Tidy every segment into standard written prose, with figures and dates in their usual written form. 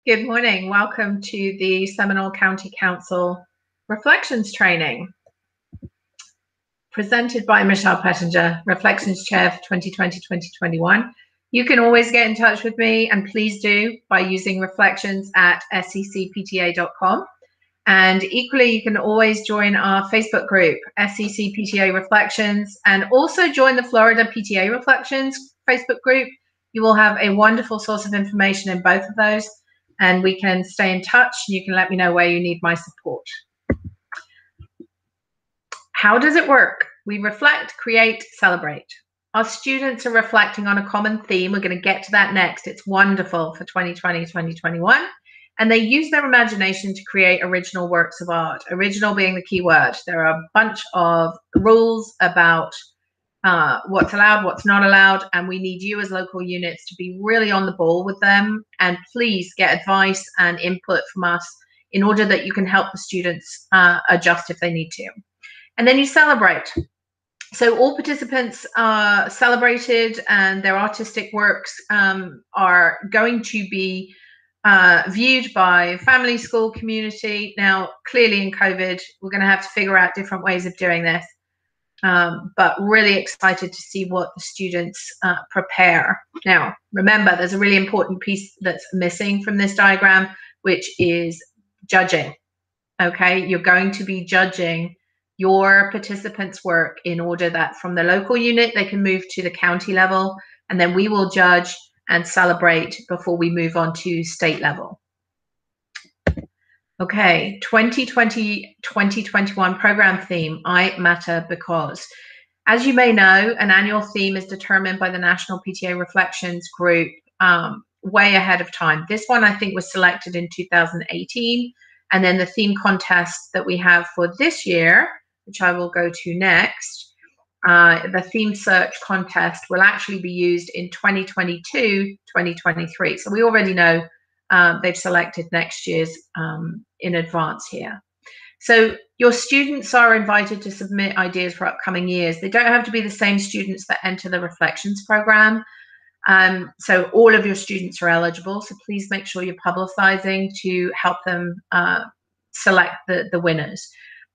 Good morning. Welcome to the Seminole County Council Reflections Training, presented by Michelle Pettinger, Reflections Chair for 2020-2021. You can always get in touch with me, and please do, by using reflections@sccpta.com. And equally, you can always join our Facebook group, SCCPTA Reflections, and also join the Florida PTA Reflections Facebook group. You will have a wonderful source of information in both of those, and we can stay in touch. You can let me know where you need my support. How does it work? We reflect, create, celebrate. Our students are reflecting on a common theme. We're going to get to that next. It's wonderful for 2020-2021. And they use their imagination to create original works of art. Original being the key word. There are a bunch of rules about what's allowed, what's not allowed, and we need you as local units to be really on the ball with them, and please get advice and input from us in order that you can help the students adjust if they need to. And then you celebrate. So all participants are celebrated, and their artistic works are going to be viewed by family, school, community. Now, clearly in COVID, we're going to have to figure out different ways of doing this. But really excited to see what the students prepare. Now, remember, there's a really important piece that's missing from this diagram, which is judging. Okay, you're going to be judging your participants' work in order that from the local unit, they can move to the county level, and then we will judge and celebrate before we move on to state level. Okay, 2020-2021 program theme, I Matter Because. As you may know, an annual theme is determined by the National PTA Reflections group way ahead of time. This one, I think, was selected in 2018. And then the theme contest that we have for this year, which I will go to next, the theme search contest will actually be used in 2022-2023. So we already know they've selected next year's in advance here. So your students are invited to submit ideas for upcoming years. They don't have to be the same students that enter the Reflections program. So all of your students are eligible. So please make sure you're publicizing to help them select the winners.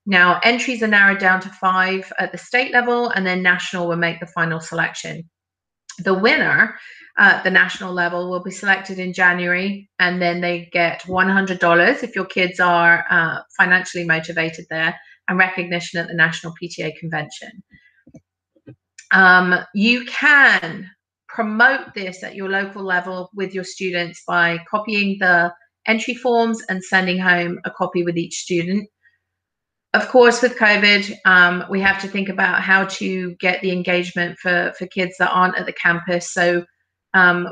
Now, entries are narrowed down to 5 at the state level, and then national will make the final selection. The winner at the national level will be selected in January, and then they get $100 if your kids are financially motivated there, and recognition at the National PTA Convention. You can promote this at your local level with your students by copying the entry forms and sending home a copy with each student. Of course, with COVID, we have to think about how to get the engagement for kids that aren't at the campus. So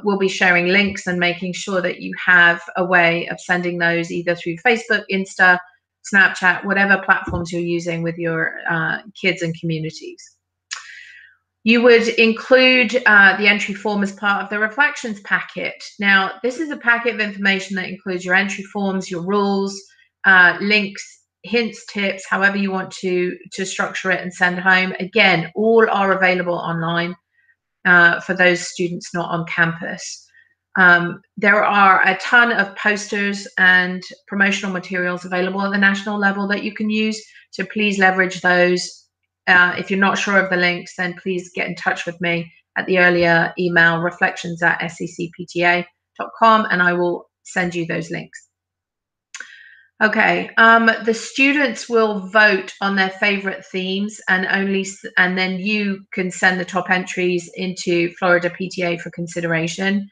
we'll be sharing links and making sure that you have a way of sending those either through Facebook, Insta, Snapchat, whatever platforms you're using with your kids and communities. You would include the entry form as part of the Reflections packet. Now, this is a packet of information that includes your entry forms, your rules, links, hints, tips, however you want to structure it and send home. Again, all are available online for those students not on campus. There are a ton of posters and promotional materials available at the national level that you can use, so please leverage those. If you're not sure of the links, then please get in touch with me at the earlier email, reflections@sccpta.com, and I will send you those links. Okay, the students will vote on their favorite themes, and then you can send the top entries into Florida PTA for consideration.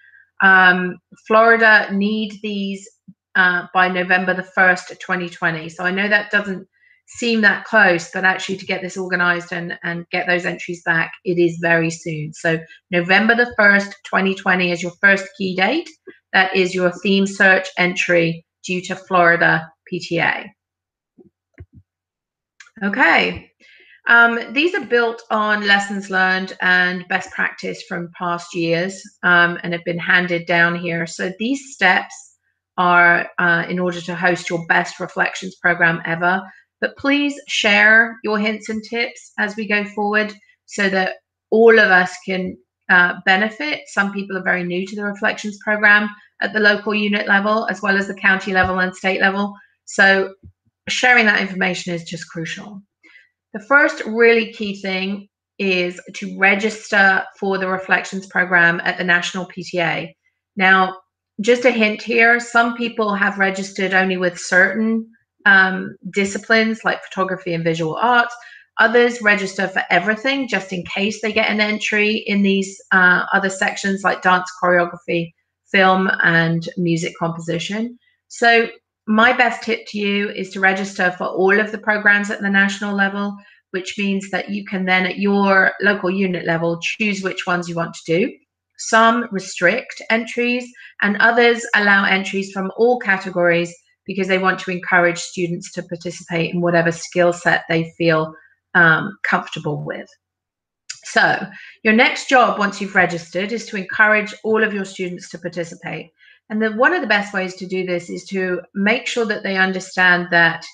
Florida need these by November the 1st, 2020. So I know that doesn't seem that close, but actually to get this organized and get those entries back, it is very soon. So November the 1st, 2020 is your first key date. That is your theme search entry due to Florida PTA. Okay, these are built on lessons learned and best practice from past years and have been handed down here. So these steps are in order to host your best reflections program ever. But please share your hints and tips as we go forward so that all of us can benefit. Some people are very new to the reflections program, at the local unit level, as well as the county level and state level. So sharing that information is just crucial. The first really key thing is to register for the Reflections program at the National PTA. Now, just a hint here, some people have registered only with certain disciplines like photography and visual arts. Others register for everything just in case they get an entry in these other sections like dance choreography, film, and music composition. So my best tip to you is to register for all of the programs at the national level, which means that you can then at your local unit level choose which ones you want to do. Some restrict entries and others allow entries from all categories because they want to encourage students to participate in whatever skill set they feel comfortable with. So your next job once you've registered is to encourage all of your students to participate. And one of the best ways to do this is to make sure that they understand that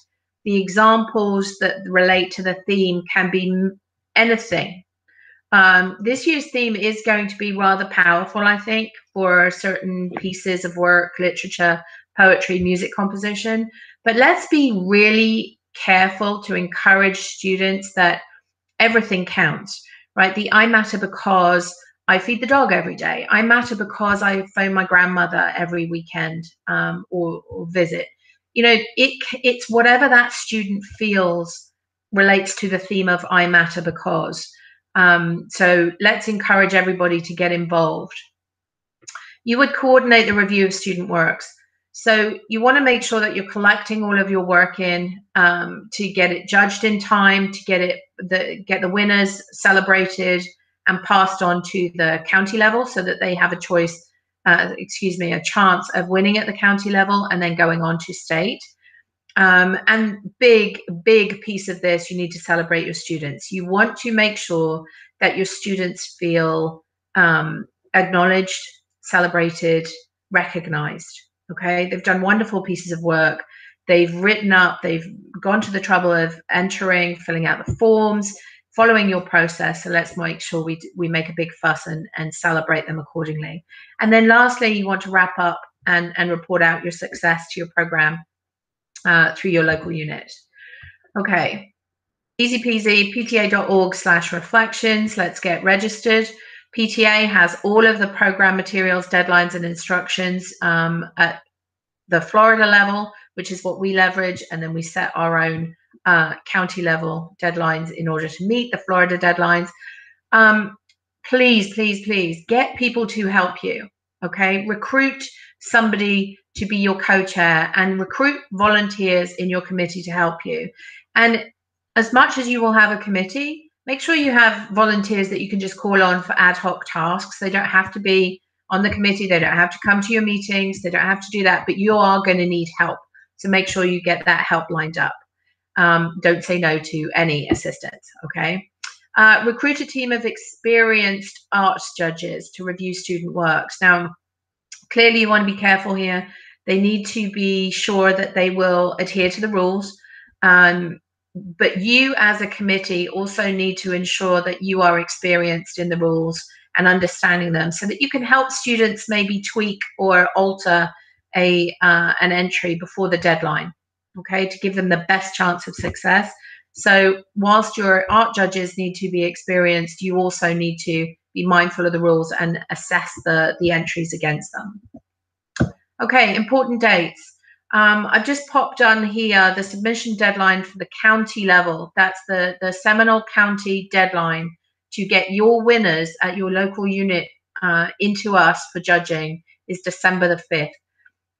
the examples that relate to the theme can be anything. This year's theme is going to be rather powerful, I think, for certain pieces of work, literature, poetry, music composition. But let's be really careful to encourage students that everything counts, right? The I matter because I feed the dog every day. I matter because I phone my grandmother every weekend or visit. You know, it's whatever that student feels relates to the theme of I matter because. So let's encourage everybody to get involved. You would coordinate the review of student works. So you want to make sure that you're collecting all of your work in to get it judged in time, to get the winners celebrated and passed on to the county level so that they have a choice, a chance of winning at the county level and then going on to state. And big piece of this, you need to celebrate your students. You want to make sure that your students feel acknowledged, celebrated, recognized. Okay, they've done wonderful pieces of work. They've written up, they've gone to the trouble of entering, filling out the forms, following your process. So let's make sure we make a big fuss and celebrate them accordingly. And then lastly, you want to wrap up and report out your success to your program through your local unit. Okay, easy peasy, pta.org/reflections. Let's get registered. PTA has all of the program materials, deadlines, and instructions at the Florida level, which is what we leverage, and then we set our own county level deadlines in order to meet the Florida deadlines. Please get people to help you. Okay, recruit somebody to be your co-chair and recruit volunteers in your committee to help you. And as much as you will have a committee, make sure you have volunteers that you can just call on for ad hoc tasks. They don't have to be on the committee. They don't have to come to your meetings. They don't have to do that, but you are going to need help. So make sure you get that help lined up. Don't say no to any assistance, okay? Recruit a team of experienced arts judges to review student works. Now, clearly you want to be careful here. They need to be sure that they will adhere to the rules. But you as a committee also need to ensure that you are experienced in the rules and understanding them so that you can help students maybe tweak or alter an entry before the deadline, okay, to give them the best chance of success. So whilst your art judges need to be experienced, you also need to be mindful of the rules and assess the entries against them. Okay, important dates. I've just popped on here the submission deadline for the county level. That's the Seminole County deadline to get your winners at your local unit into us for judging is December the 5th.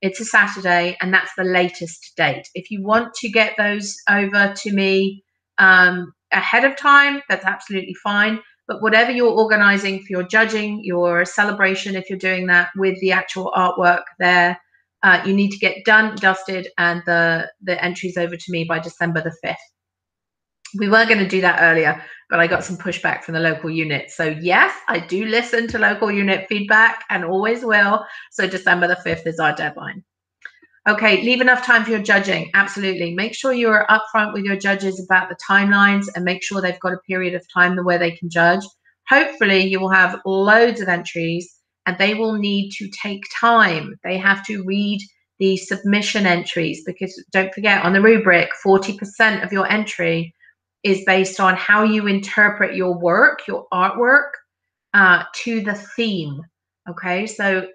It's a Saturday, and that's the latest date. If you want to get those over to me ahead of time, that's absolutely fine. But whatever you're organizing for your judging, your celebration, if you're doing that with the actual artwork there, you need to get done, dusted, and the entries over to me by December the 5th. We were going to do that earlier, but I got some pushback from the local unit. So yes, I do listen to local unit feedback and always will. So December the 5th is our deadline. Okay, leave enough time for your judging. Absolutely. Make sure you're upfront with your judges about the timelines and make sure they've got a period of time where they can judge. Hopefully you will have loads of entries and they will need to take time. They have to read the submission entries, because don't forget, on the rubric, 40% of your entry is based on how you interpret your work, your artwork, to the theme. Okay, so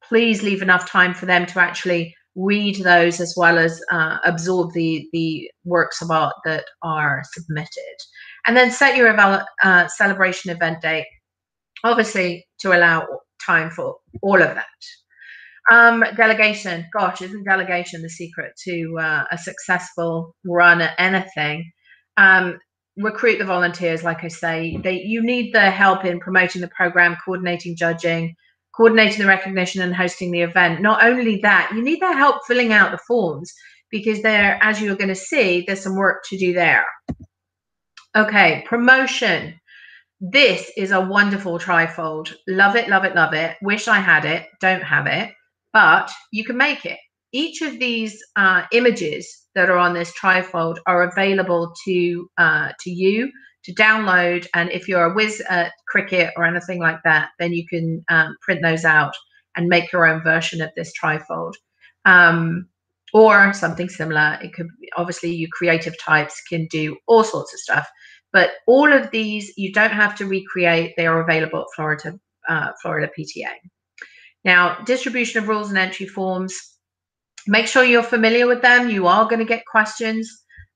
please leave enough time for them to actually read those, as well as absorb the works of art that are submitted. And then set your celebration event date, obviously to allow time for all of that. Delegation, gosh, isn't delegation the secret to a successful run at anything? Recruit the volunteers, like I say. You need the help in promoting the program, coordinating judging, coordinating the recognition, and hosting the event. Not only that, you need their help filling out the forms, because there, as you're going to see, there's some work to do there. Okay, promotion. This is a wonderful trifold. Love it, love it, love it. Wish I had it, don't have it, but you can make it. Each of these images that are on this trifold are available to you to download, and if you're a whiz at cricket or anything like that, then you can print those out and make your own version of this trifold, or something similar. It could be, obviously, you creative types can do all sorts of stuff, but all of these you don't have to recreate. They are available at Florida PTA. Now, distribution of rules and entry forms. Make sure you're familiar with them. You are going to get questions.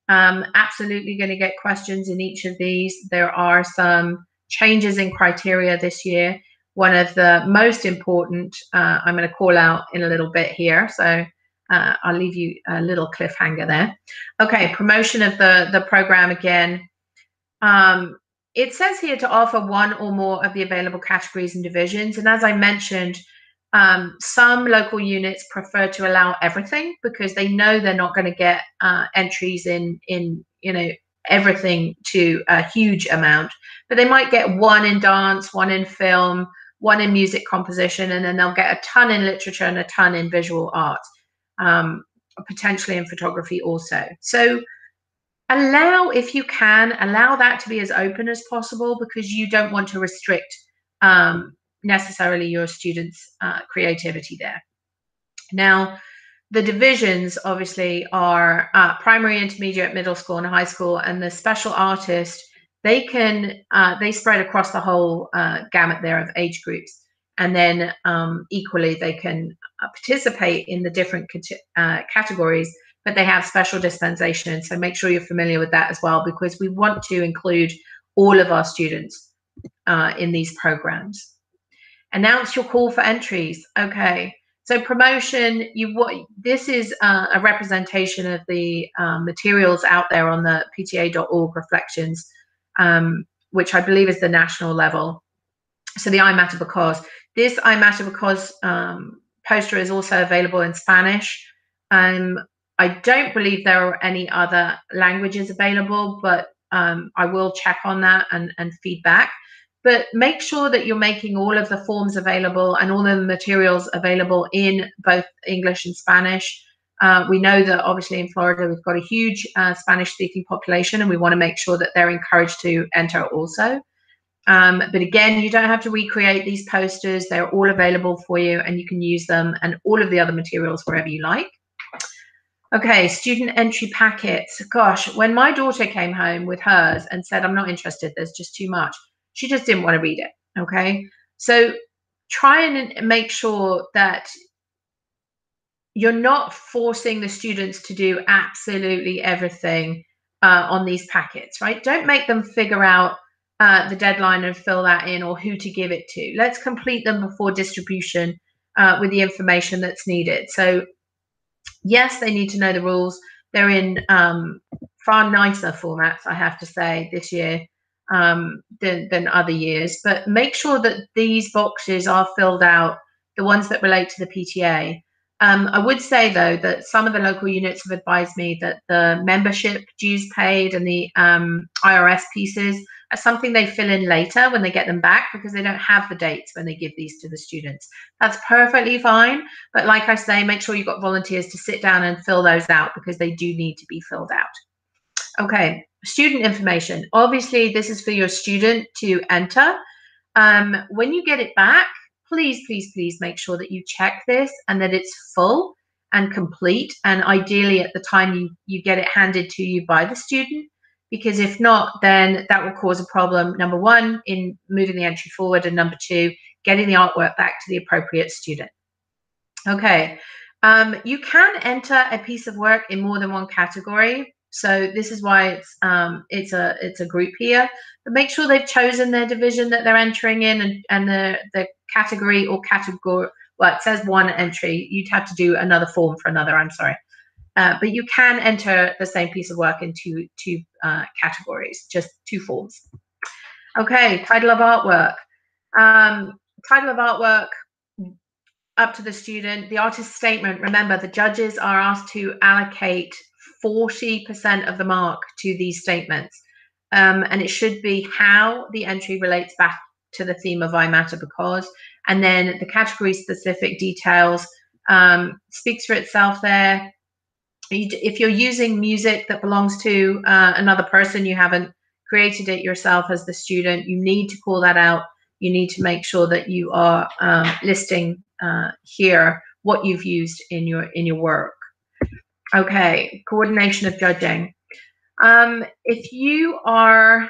Absolutely going to get questions in each of these. There are some changes in criteria this year. One of the most important, I'm going to call out in a little bit here. So I'll leave you a little cliffhanger there. Okay, promotion of the program again. It says here to offer one or more of the available categories and divisions. And as I mentioned, some local units prefer to allow everything, because they know they're not going to get entries in everything to a huge amount, but they might get one in dance, one in film, one in music composition, and then they'll get a ton in literature and a ton in visual art, potentially in photography also. So allow, if you can, allow that to be as open as possible, because you don't want to restrict necessarily your students' creativity there. Now, the divisions obviously are primary, intermediate, middle school, and high school, and the special artist, they spread across the whole gamut there of age groups, and then equally they can participate in the different categories, but they have special dispensation. So make sure you're familiar with that as well, because we want to include all of our students in these programs. Announce your call for entries. Okay, so promotion, this is a representation of the materials out there on the PTA.org Reflections, which I believe is the national level. So the I Matter Because. This I Matter Because poster is also available in Spanish. I don't believe there are any other languages available, but I will check on that and feedback. But make sure that you're making all of the forms available and all the materials available in both English and Spanish. We know that obviously in Florida, we've got a huge Spanish-speaking population, and we want to make sure that they're encouraged to enter also. But again, you don't have to recreate these posters. They're all available for you, and you can use them and all of the other materials wherever you like. Okay, student entry packets. Gosh, when my daughter came home with hers and said, I'm not interested, there's just too much, she just didn't want to read it. Okay, so try and make sure that you're not forcing the students to do absolutely everything on these packets, right? Don't make them figure out the deadline and fill that in, or who to give it to. Let's complete them before distribution with the information that's needed. So yes, they need to know the rules. They're in far nicer formats, I have to say, this year than other years. But make sure that these boxes are filled out, the ones that relate to the PTA. I would say, though, that some of the local units have advised me that the membership dues paid and the IRS pieces are something they fill in later when they get them back, because they don't have the dates when they give these to the students. That's perfectly fine. But like I say, make sure you've got volunteers to sit down and fill those out, because they do need to be filled out. Okay, student information. Obviously, this is for your student to enter. When you get it back, please, please, please make sure that you check this and that it's full and complete, and ideally at the time you get it handed to you by the student, because if not, then that will cause a problem, number one, in moving the entry forward, and number two, getting the artwork back to the appropriate student. Okay, you can enter a piece of work in more than one category. So this is why it's a group here. But make sure they've chosen their division that they're entering in, and the category or category. Well, it says one entry. You'd have to do another form for another. I'm sorry, but you can enter the same piece of work in two categories, just two forms. Okay, title of artwork. Title of artwork. Up to the student. The artist's statement, remember, the judges are asked to allocate 40% of the mark to these statements. And it should be how the entry relates back to the theme of I Matter Because. And then the category specific details speaks for itself there. If you're using music that belongs to another person, you haven't created it yourself as the student, you need to call that out. You need to make sure that you are listing here what you've used in your work. Okay, coordination of judging. If you are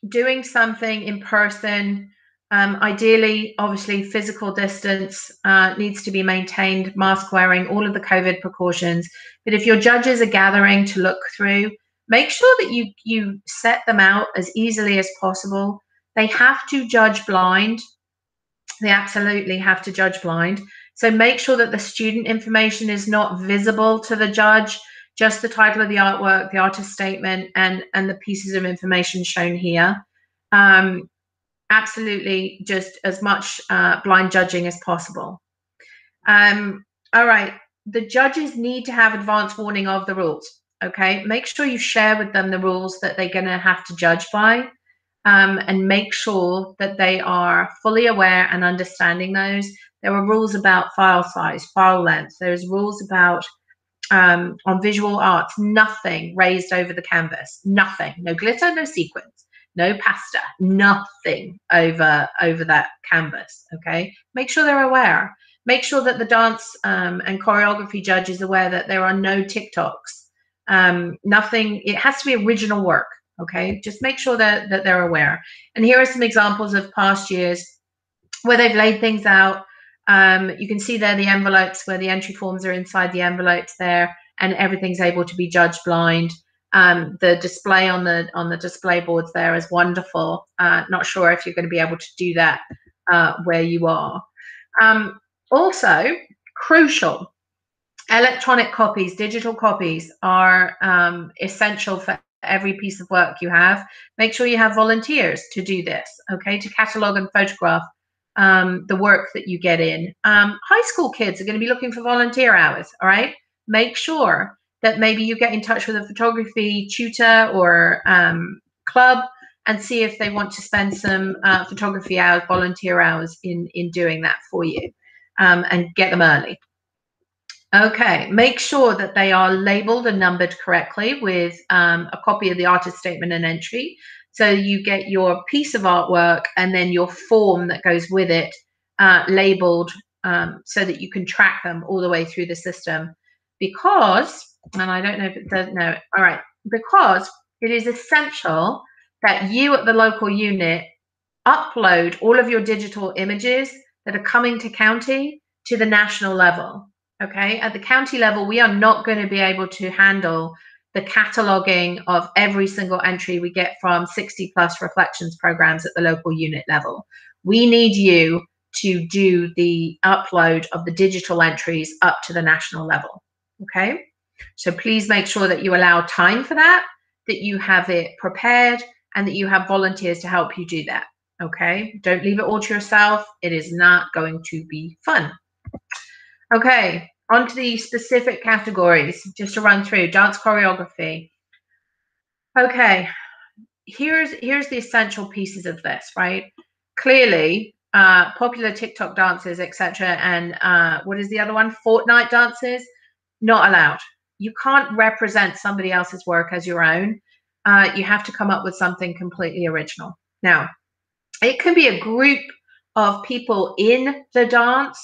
doing something in person, ideally, obviously, physical distance needs to be maintained, mask wearing, all of the COVID precautions. But if your judges are gathering to look through, make sure that you set them out as easily as possible. They have to judge blind. They absolutely have to judge blind. So make sure that the student information is not visible to the judge, just the title of the artwork, the artist statement, and the pieces of information shown here. Absolutely, just as much blind judging as possible. All right, the judges need to have advance warning of the rules. Okay, make sure you share with them the rules that they're going to have to judge by. And make sure that they are fully aware and understanding those. There are rules about file size, file length. There's rules about on visual arts, nothing raised over the canvas, nothing, no glitter, no sequins, no pasta, nothing over that canvas. Okay, make sure they're aware. Make sure that the dance and choreography judge is aware that there are no TikToks. Nothing. It has to be original work. Okay, just make sure that they're aware. And here are some examples of past years where they've laid things out. You can see there the envelopes where the entry forms are inside the envelopes there, and everything's able to be judged blind. The display on the display boards there is wonderful. Not sure if you're going to be able to do that where you are. Also, crucial, electronic copies, digital copies are essential for every piece of work you have. Make sure you have volunteers to do this, okay, to catalog and photograph the work that you get in. High school kids are going to be looking for volunteer hours, all right? Make sure that maybe you get in touch with a photography tutor or club and see if they want to spend some photography hours, volunteer hours in doing that for you, and get them early. Okay, make sure that they are labeled and numbered correctly with a copy of the artist statement and entry. So you get your piece of artwork and then your form that goes with it labeled so that you can track them all the way through the system. Because, and I don't know if it does know, all right, because it is essential that you at the local unit upload all of your digital images that are coming to county to the national level. Okay, at the county level, we are not going to be able to handle the cataloging of every single entry we get from 60 plus reflections programs at the local unit level. We need you to do the upload of the digital entries up to the national level. Okay, so please make sure that you allow time for that you have it prepared, and that you have volunteers to help you do that. Okay, don't leave it all to yourself. It is not going to be fun. Okay, on to the specific categories, just to run through. Dance choreography. Okay, here's the essential pieces of this, right? Clearly, popular TikTok dances, etc., and what is the other one? Fortnite dances, not allowed. You can't represent somebody else's work as your own. You have to come up with something completely original. Now, it can be a group of people in the dance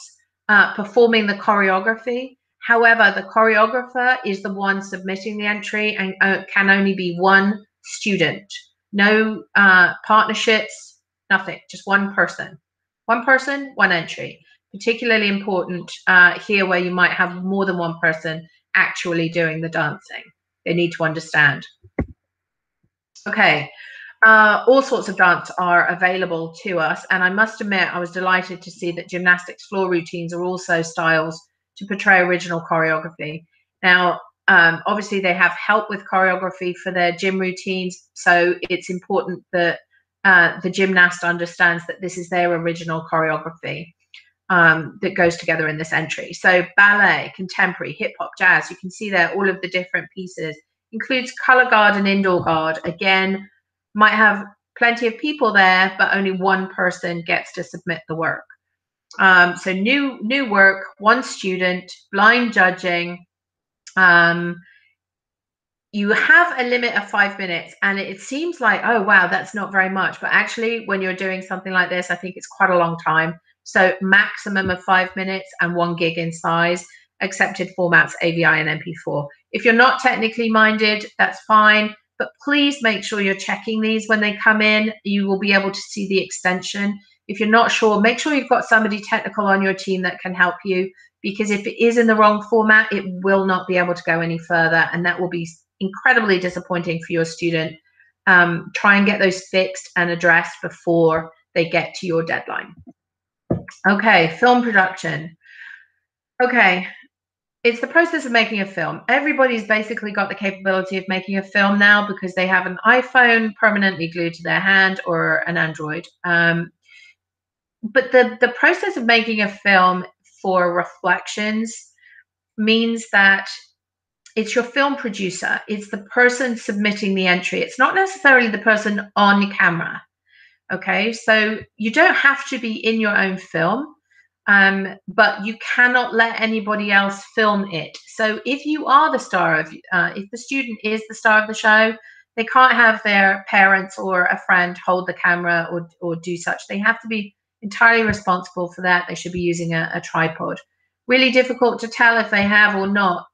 performing the choreography. However, the choreographer is the one submitting the entry and can only be one student. No partnerships, nothing, just one person. One person, one entry. Particularly important here where you might have more than one person actually doing the dancing. They need to understand. Okay, all sorts of dance are available to us, and I must admit I was delighted to see that gymnastics floor routines are also styles to portray original choreography. Now, obviously they have help with choreography for their gym routines, so it's important that the gymnast understands that this is their original choreography that goes together in this entry. So ballet, contemporary, hip hop, jazz, you can see there all of the different pieces. Includes color guard and indoor guard. Again, might have plenty of people there, but only one person gets to submit the work. So new work, one student, blind judging. You have a limit of 5 minutes, and it seems like, oh wow, that's not very much, but actually when you're doing something like this, I think it's quite a long time. So maximum of 5 minutes and 1 gig in size. Accepted formats AVI and MP4. If you're not technically minded, that's fine, but please make sure you're checking these when they come in. You will be able to see the extension. If you're not sure, make sure you've got somebody technical on your team that can help you, because if it is in the wrong format, it will not be able to go any further, and that will be incredibly disappointing for your student. Try and get those fixed and addressed before they get to your deadline. Okay, film production. Okay, it's the process of making a film. Everybody's basically got the capability of making a film now because they have an iPhone permanently glued to their hand or an Android. But the process of making a film for Reflections means that it's your film producer. It's the person submitting the entry. It's not necessarily the person on camera. Okay, so you don't have to be in your own film, but you cannot let anybody else film it. So if you are the star of, if the student is the star of the show, they can't have their parents or a friend hold the camera or do such. They have to be entirely responsible for that. They should be using a tripod. Really difficult to tell if they have or not.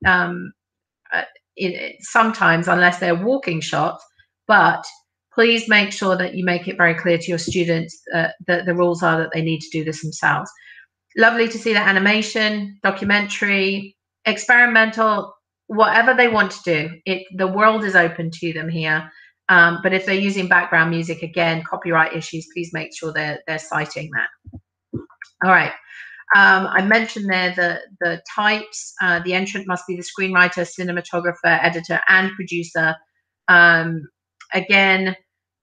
Sometimes, unless they're walking shots, but please make sure that you make it very clear to your students that the rules are that they need to do this themselves. Lovely to see that animation, documentary, experimental, whatever they want to do. The world is open to them here. But if they're using background music, again, copyright issues, please make sure they're citing that. All right. I mentioned there the types. The entrant must be the screenwriter, cinematographer, editor, and producer. Again,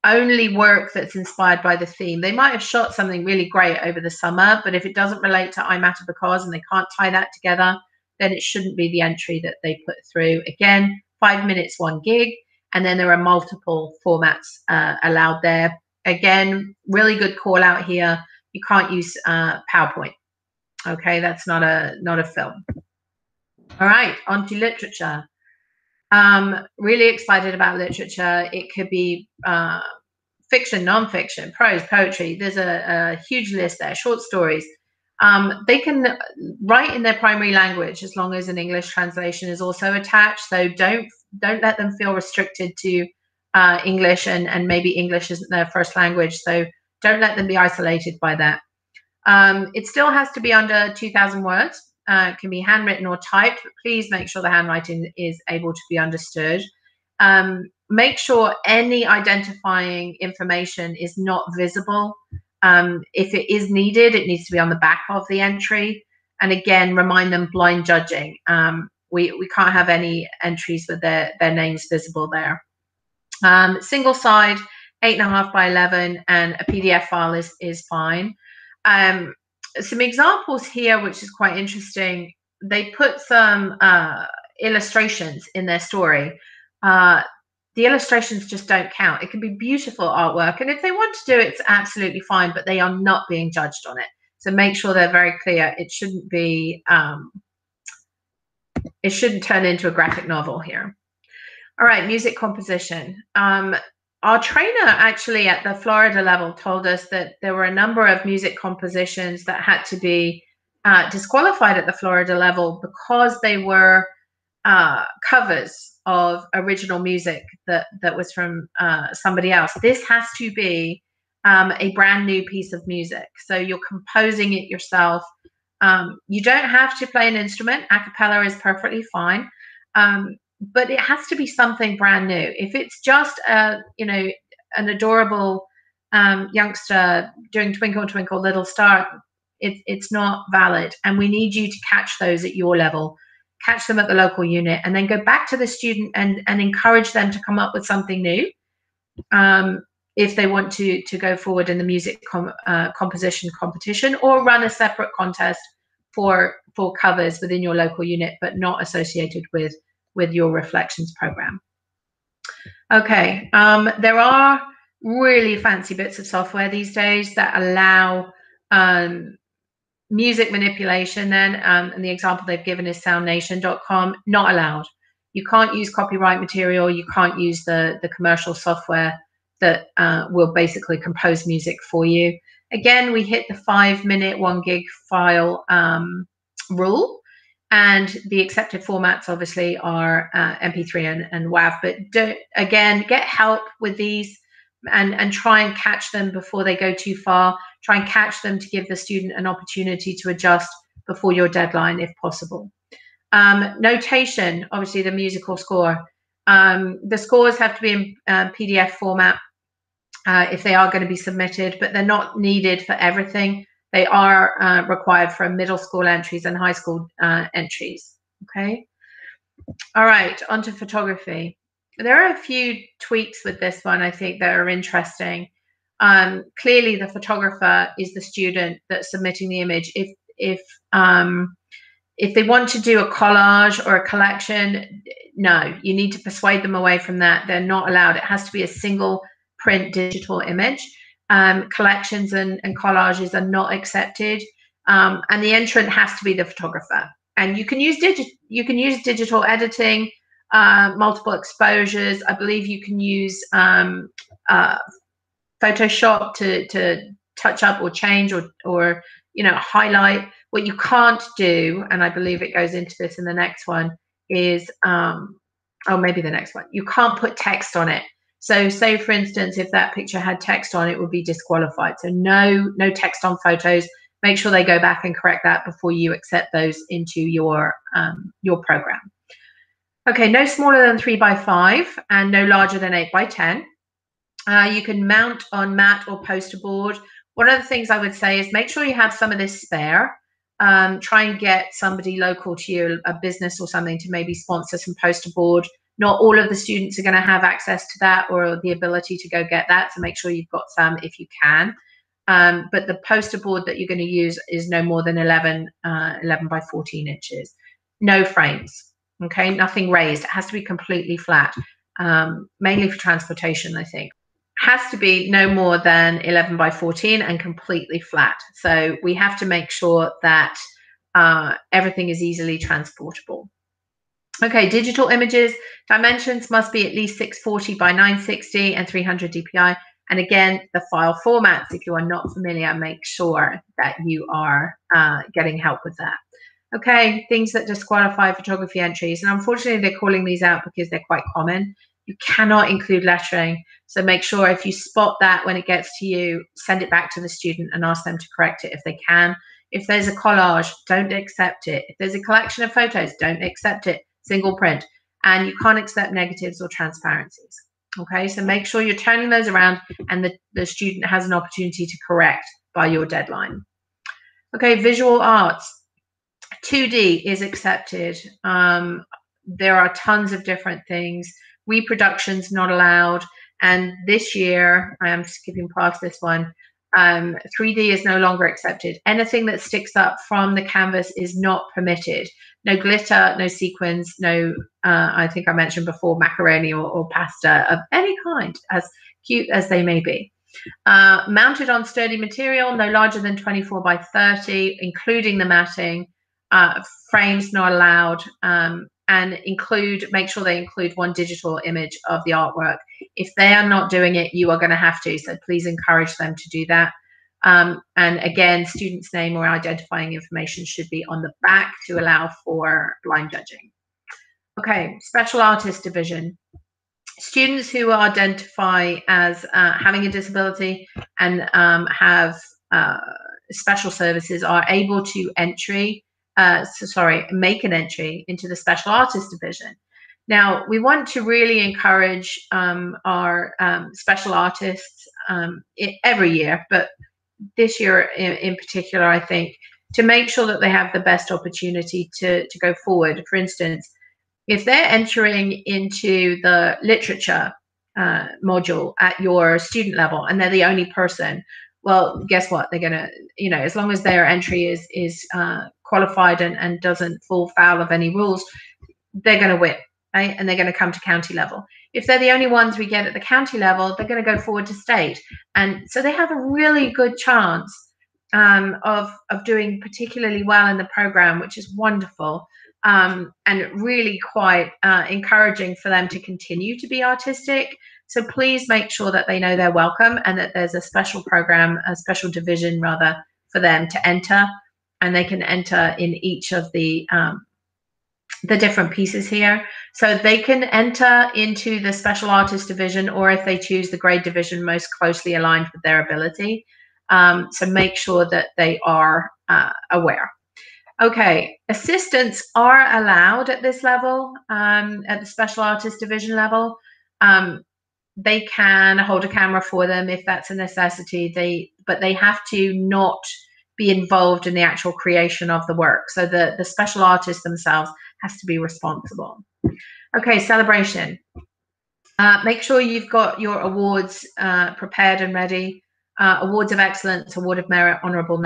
only work that's inspired by the theme. They might have shot something really great over the summer, but if it doesn't relate to I Matter Because and they can't tie that together, then it shouldn't be the entry that they put through. Again, 5 minutes, 1 gig, and then there are multiple formats allowed there. Again, really good call out here. You can't use PowerPoint. Okay, that's not a film. All right, on to literature. Really excited about literature. It could be fiction, nonfiction, prose, poetry. There's a huge list there. Short stories. They can write in their primary language as long as an English translation is also attached. So don't let them feel restricted to English and maybe English isn't their first language. So don't let them be isolated by that. It still has to be under 2,000 words. It can be handwritten or typed, but please make sure the handwriting is able to be understood. Make sure any identifying information is not visible. If it is needed, it needs to be on the back of the entry. And again, remind them blind judging. We can't have any entries with their names visible there. Single side, 8.5 by 11, and a PDF file is fine. Some examples here, which is quite interesting. They put some illustrations in their story. The illustrations just don't count. It can be beautiful artwork, and if they want to do it, it's absolutely fine, but they are not being judged on it. So make sure they're very clear. It shouldn't be, it shouldn't turn into a graphic novel here. All right, music composition. our trainer actually at the Florida level told us that there were a number of music compositions that had to be disqualified at the Florida level because they were covers of original music that was from somebody else. This has to be a brand new piece of music. So you're composing it yourself. You don't have to play an instrument. A cappella is perfectly fine. But it has to be something brand new. If it's just an adorable youngster doing Twinkle Twinkle Little Star, it's not valid. And we need you to catch those at your level, catch them at the local unit, and then go back to the student and encourage them to come up with something new. If they want to go forward in the music composition competition, or run a separate contest for covers within your local unit, but not associated with your reflections program. Okay, there are really fancy bits of software these days that allow music manipulation then, and the example they've given is soundnation.com. Not allowed. You can't use copyright material. You can't use the commercial software that will basically compose music for you. Again, we hit the 5-minute 1 gig file rule. And the accepted formats obviously are MP3 and WAV, but again, get help with these and try and catch them before they go too far. Try and catch them to give the student an opportunity to adjust before your deadline if possible. Notation, obviously the musical score. The scores have to be in PDF format if they are going to be submitted, but they're not needed for everything. They are required for middle school entries and high school entries. Okay. All right, on to photography. There are a few tweaks with this one, I think, that are interesting. Clearly, the photographer is the student that's submitting the image. If they want to do a collage or a collection, no, you need to persuade them away from that. They're not allowed. It has to be a single print digital image. Collections and collages are not accepted, and the entrant has to be the photographer. And you can use digital editing, multiple exposures. I believe you can use Photoshop to touch up or change or highlight. What you can't do, and I believe it goes into this in the next one, is maybe the next one. You can't put text on it. So say, for instance, if that picture had text on, it would be disqualified. So no text on photos. Make sure they go back and correct that before you accept those into your program. Okay, no smaller than 3x5 and no larger than 8x10. You can mount on mat or poster board. One of the things I would say is make sure you have some of this spare. Try and get somebody local to you, a business or something, to maybe sponsor some poster board. Not all of the students are going to have access to that or the ability to go get that, so make sure you've got some if you can. But the poster board that you're going to use is no more than 11 by 14 inches. No frames, okay? Nothing raised. It has to be completely flat, mainly for transportation, I think. Has to be no more than 11 by 14 and completely flat. So we have to make sure that everything is easily transportable. Okay, digital images, dimensions must be at least 640 by 960 and 300 dpi. And again, the file formats, if you are not familiar, make sure that you are getting help with that. Okay, things that disqualify photography entries. And unfortunately, they're calling these out because they're quite common. You cannot include lettering. So make sure if you spot that when it gets to you, send it back to the student and ask them to correct it if they can. If there's a collage, don't accept it. If there's a collection of photos, don't accept it. Single print. And you can't accept negatives or transparencies. Okay, so make sure you're turning those around and the student has an opportunity to correct by your deadline. Okay, visual arts. 2D is accepted. There are tons of different things. Reproductions not allowed. And this year, I am skipping past this one, 3D is no longer accepted. Anything that sticks up from the canvas is not permitted. No glitter, no sequins, no, I think I mentioned before, macaroni or pasta of any kind, as cute as they may be. Mounted on sturdy material, no larger than 24 by 30, including the matting. frames not allowed, and make sure they include one digital image of the artwork. If they are not doing it, you are going to have to, so please encourage them to do that. And again, student's name or identifying information should be on the back to allow for blind judging. Okay, special artist division. Students who make having a disability and have special services are able to make an entry into the special artist division. Now, we want to really encourage our special artists every year, but this year in particular, I think, to make sure that they have the best opportunity to go forward. For instance, if they're entering into the literature module at your student level and they're the only person, well, guess what? They're going to, as long as their entry is qualified and doesn't fall foul of any rules, they're going to win, right? And they're going to come to county level. If they're the only ones we get at the county level, they're going to go forward to state. And so they have a really good chance of doing particularly well in the program, which is wonderful. And really quite encouraging for them to continue to be artistic. So please make sure that they know they're welcome and that there's a special program, a special division rather, for them to enter, and they can enter in each of the different pieces here. So they can enter into the special artist division, or if they choose the grade division most closely aligned with their ability. So make sure that they are aware. Okay, assistants are allowed at this level, at the special artist division level. They can hold a camera for them if that's a necessity. But they have to not be involved in the actual creation of the work. So the special artists themselves has to be responsible. Okay, celebration. Make sure you've got your awards prepared and ready. Awards of excellence, award of merit, honorable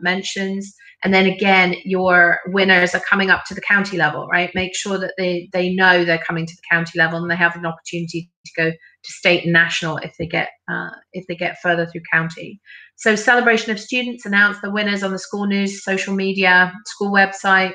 mentions. And then again, your winners are coming up to the county level, right? Make sure that they know they're coming to the county level and they have an opportunity to go to state and national if they get further through county. So celebration of students, announce the winners on the school news, social media, school website.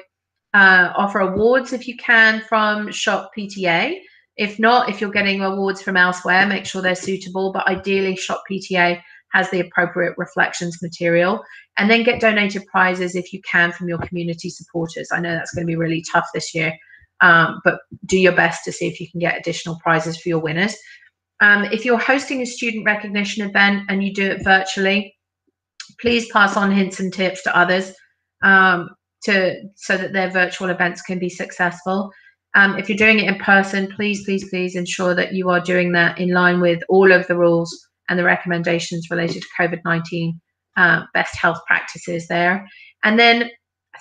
Offer awards if you can from SHOP PTA. If not, if you're getting awards from elsewhere, make sure they're suitable, but ideally SHOP PTA has the appropriate reflections material. And then get donated prizes if you can from your community supporters. I know that's going to be really tough this year, but do your best to see if you can get additional prizes for your winners. If you're hosting a student recognition event and you do it virtually, please pass on hints and tips to others so that their virtual events can be successful. If you're doing it in person, please ensure that you are doing that in line with all of the rules and the recommendations related to COVID-19 best health practices there. And then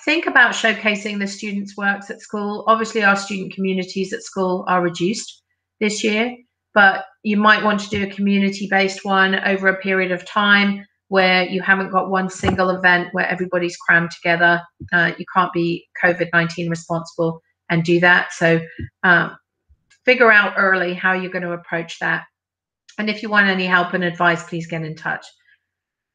think about showcasing the students' works at school. Obviously, our student communities at school are reduced this year, but you might want to do a community-based one over a period of time where you haven't got one single event where everybody's crammed together. You can't be COVID-19 responsible and do that. So figure out early how you're going to approach that. And if you want any help and advice, please get in touch.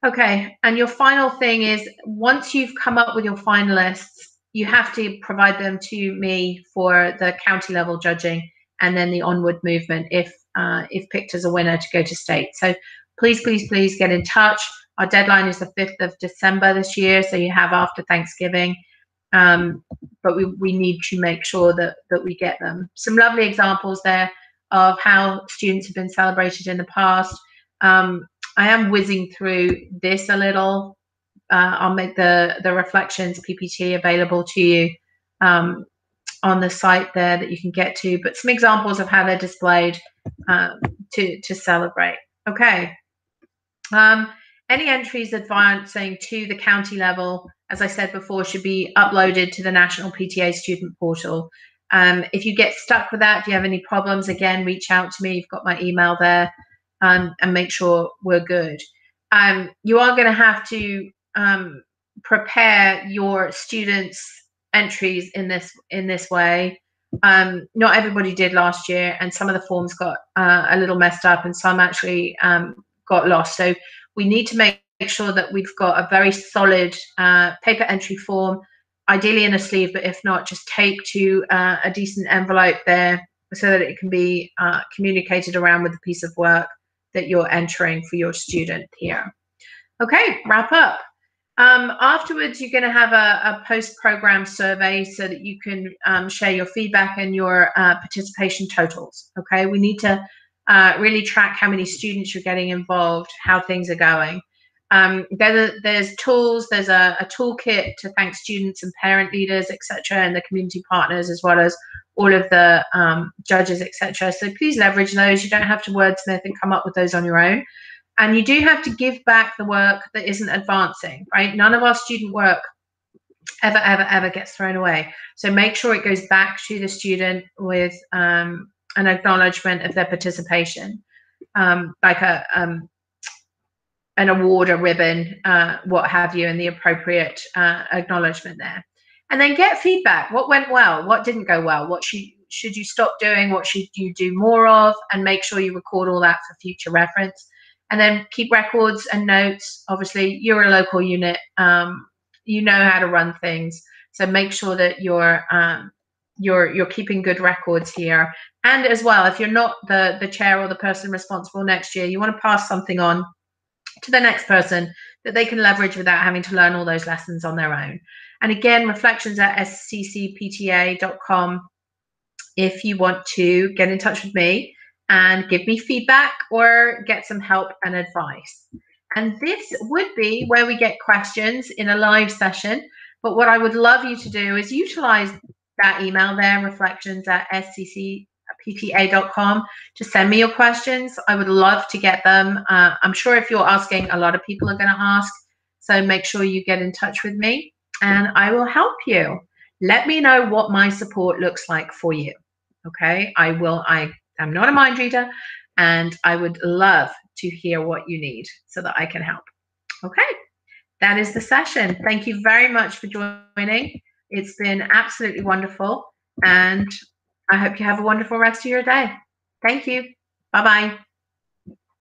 Okay, and your final thing is, once you've come up with your finalists, you have to provide them to me for the county level judging and then the onward movement if picked as a winner to go to state. So please get in touch. Our deadline is the 5th of December this year, so you have after Thanksgiving. But we need to make sure that we get them. Some lovely examples there of how students have been celebrated in the past. I am whizzing through this a little. I'll make the Reflections PPT available to you on the site there that you can get to, but some examples of how they're displayed to celebrate. Okay. Any entries advancing to the county level, as I said before, should be uploaded to the National PTA student portal. If you get stuck with that, if you have any problems, again, reach out to me. You've got my email there, and make sure we're good. You are going to have to prepare your students' entries in this way. Not everybody did last year, and some of the forms got a little messed up, and some actually got lost. So we need to make sure that we've got a very solid paper entry form ideally in a sleeve, but if not, just tape to a decent envelope there so that it can be communicated around with the piece of work that you're entering for your student here. Okay, wrap up. Afterwards, you're going to have a post-program survey so that you can share your feedback and your participation totals. Okay, we need to really track how many students you're getting involved, how things are going. There's tools, there's a toolkit to thank students and parent leaders, etc., and the community partners, as well as all of the judges, etc. So please leverage those. You don't have to wordsmith and come up with those on your own. And you do have to give back the work that isn't advancing, right? None of our student work ever gets thrown away. So make sure it goes back to the student with an acknowledgement of their participation, like an award, a ribbon, what have you, and the appropriate acknowledgement there. And then get feedback. What went well? What didn't go well? What should you stop doing? What should you do more of? And make sure you record all that for future reference. And then keep records and notes. Obviously, you're a local unit. You know how to run things. So make sure that you're keeping good records here. And as well, if you're not the chair or the person responsible next year, you want to pass something on to the next person that they can leverage without having to learn all those lessons on their own. And again, reflections at SCCPTA.com if you want to get in touch with me and give me feedback or get some help and advice. And this would be where we get questions in a live session. But what I would love you to do is utilize that email there, reflections at SCCPTA.com, to send me your questions. I would love to get them. I'm sure if you're asking, a lot of people are going to ask. So make sure you get in touch with me and I will help you. Let me know what my support looks like for you. Okay, I'm not a mind reader, and I would love to hear what you need so that I can help. Okay, that is the session. Thank you very much for joining. It's been absolutely wonderful, and I hope you have a wonderful rest of your day. Thank you. Bye-bye.